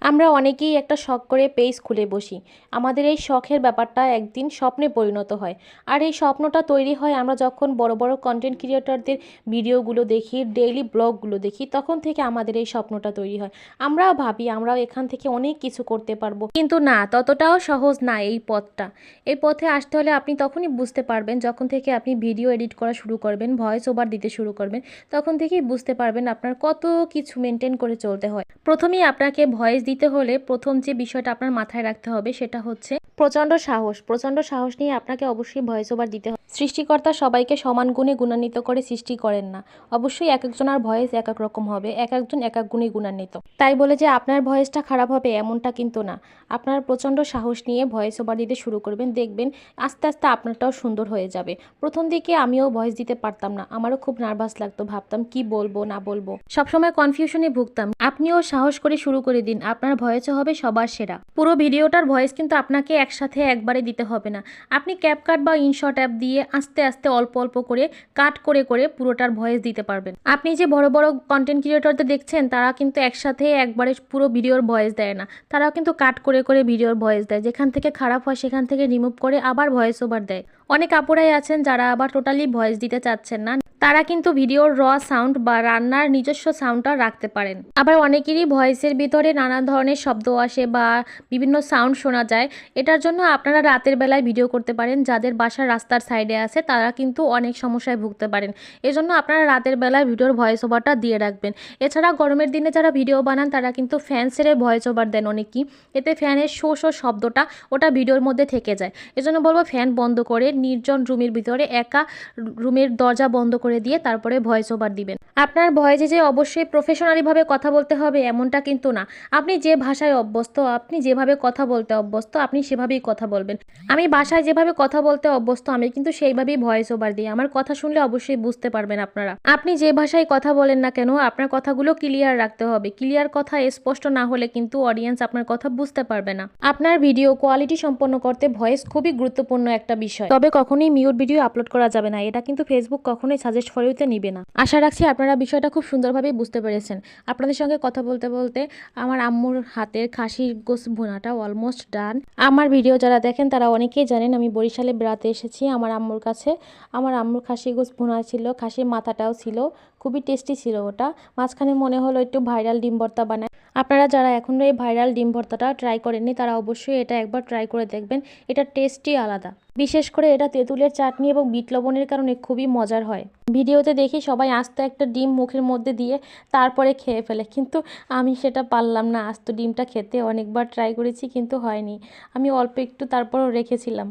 আমরা অনেকেই একটা শখ করে পেজ খুলে বসি। আমাদের এই শখের ব্যাপারটা একদিন স্বপ্নে পরিণত হয়। আর এই স্বপ্নটা তৈরি হয় আমরা যখন বড় বড় কন্টেন্ট ক্রিয়েটরদের ভিডিওগুলো দেখি, ডেইলি ব্লগগুলো দেখি, তখন থেকে আমাদের এই স্বপ্নটা তৈরি হয়। আমরাও ভাবি আমরাও এখান থেকে অনেক কিছু করতে পারবো, কিন্তু না, ততটাও সহজ না এই পথটা। এই পথে আসতে হলে আপনি তখনই বুঝতে পারবেন যখন থেকে আপনি ভিডিও এডিট করা শুরু করবেন, ভয়েস ওভার দিতে শুরু করবেন, তখন থেকেই বুঝতে পারবেন আপনার কত কিছু মেনটেন করে চলতে হয়। প্রথমেই আপনাকে ভয়েস দিতে হলে প্রথম যে বিষয়টা আপনার মাথায় রাখতে হবে সেটা হচ্ছে প্রচণ্ড সাহস। প্রচণ্ড সাহস নিয়ে আপনাকে অবশ্যই ভয়েস ওভার দিতে হবে। সৃষ্টিকর্তা সবাইকে সমান গুণে গুণান্বিত করে সৃষ্টি করেন না। অবশ্যই এক একজনের ভয়েস এক এক রকম হবে, এক একজন এক এক গুণে গুণান্বিত। তাই বলে যে আপনার ভয়েসটা খারাপ হবে এমনটা কিন্তু না। আপনার প্রচণ্ড সাহস নিয়ে ভয়েস ওভার দিতে শুরু করবেন, দেখবেন আস্তে আস্তে আপনারটাও সুন্দর হয়ে যাবে। প্রথম দিকে আমিও ভয়েস দিতে পারতাম না, আমারও খুব নার্ভাস লাগতো, ভাবতাম কি বলবো না বলবো, সবসময় কনফিউশনে ভুগতাম। আপনিও সাহস করে শুরু করে দিন, আপনার ভয়েসও হবে সবার সেরা। পুরো ভিডিওটার ভয়েস কিন্তু আপনাকে একসাথে একবারে দিতে হবে না। আপনি ক্যাপকাট বা ইনশট অ্যাপ দিয়ে আস্তে আস্তে অল্প অল্প করে কাট করে করে পুরোটার ভয়েস দিতে পারবেন। আপনি যে বড় বড় কন্টেন্ট ক্রিয়েটরদের দেখছেন তারা কিন্তু একসাথে একবারে পুরো ভিডিওর ভয়েস দেয় না, তারাও কিন্তু কাট করে করে ভিডিওর ভয়েস দেয়, যেখান থেকে খারাপ হয় সেখান থেকে রিমুভ করে আবার ভয়েস ওভার দেয়। অনেক আপুরাই আছেন যারা আবার টোটালি ভয়েস দিতে চাচ্ছেন না, তারা কিন্তু ভিডিওর র সাউন্ড বা রান্নার নিজস্ব সাউন্ডটা রাখতে পারেন। আবার অনেকেরই ভয়েসের ভিতরে নানা ধরনের শব্দ আসে বা বিভিন্ন সাউন্ড শোনা যায়। এটার জন্য আপনারা রাতের বেলায় ভিডিও করতে পারেন। যাদের বাসার রাস্তার সাইডে আছে তারা কিন্তু অনেক সমস্যায় ভুগতে পারেন। এজন্য আপনারা রাতের বেলায় ভিডিওর ভয়েস ওভারটা দিয়ে রাখবেন। এছাড়া গরমের দিনে যারা ভিডিও বানান তারা কিন্তু ফ্যান ছেড়ে ভয়েস ওভার দেন অনেকেই। এতে ফ্যানের শো শো শব্দটা ওটা ভিডিওর মধ্যে থেকে যায়। এজন্য বলবো ফ্যান বন্ধ করে নির্জন রুমের ভিতরে একা রুমের দরজা বন্ধ করে দিয়ে তারপরে ভয়েস ওভার দিবেন। আপনার ভয়েসে যে অবশ্যই প্রফেশনালিভাবে কথা বলতে হবে এমনটা কিন্তু না। আপনি যে ভাষায় অভ্যস্ত, আপনি যেভাবে কথা বলতে অভ্যস্ত, আপনি সেভাবেই কথা বলবেন। আমি বাসায় যেভাবে কথা বলতে অভ্যস্ত আমি কিন্তু সেইভাবেই ভয়েস ওভার দিই। আমার কথা শুনলে অবশ্যই বুঝতে পারবেন আপনারা। আপনি যে ভাষায় কথা বলেন না কেন আপনার কথাগুলো ক্লিয়ার রাখতে হবে। ক্লিয়ার কথা স্পষ্ট না হলে কিন্তু অডিয়েন্স আপনার কথা বুঝতে পারবে না। আপনার ভিডিও কোয়ালিটি সম্পন্ন করতে ভয়েস খুবই গুরুত্বপূর্ণ একটা বিষয়। তবে কখনোই মিউট ভিডিও আপলোড করা যাবে না, এটা কিন্তু ফেসবুক কখনোই সাজেস্ট ফর ইউতে নিবে না। আশা রাখছি আপনারা বিষয়টা খুব সুন্দরভাবেই বুঝতে পেরেছেন। আপনাদের সঙ্গে কথা বলতে বলতে আমার আম্মুর হাতের খাসির গোশত ভুনাটা অলমোস্ট ডান। আমার ভিডিও যারা দেখেন তারা অনেকেই জানেন আমি বরিশালে বেড়াতে এসেছি আমার আম্মুর কাছে। আমার আম্মুর খাসির গোশত ভুনা ছিল, খাসির মাথাটাও ছিল, খুবই টেস্টি ছিল ওটা। মাঝখানে মনে হলো একটু ভাইরাল ডিম ভর্তা বানায়। আপনারা যারা এখনও এই ভাইরাল ডিম ভর্তাটা ট্রাই করেননি তারা অবশ্যই এটা একবার ট্রাই করে দেখবেন। এটা টেস্টই আলাদা। বিশেষ করে এটা তেঁতুলের চাটনি এবং বিট লবণের কারণে খুবই মজার হয়। ভিডিওতে দেখি সবাই আস্ত একটা ডিম মুখের মধ্যে দিয়ে তারপরে খেয়ে ফেলে, কিন্তু আমি সেটা পারলাম না আস্ত ডিমটা খেতে। অনেকবার ট্রাই করেছি কিন্তু হয়নি, আমি অল্প একটু তারপরও রেখেছিলাম।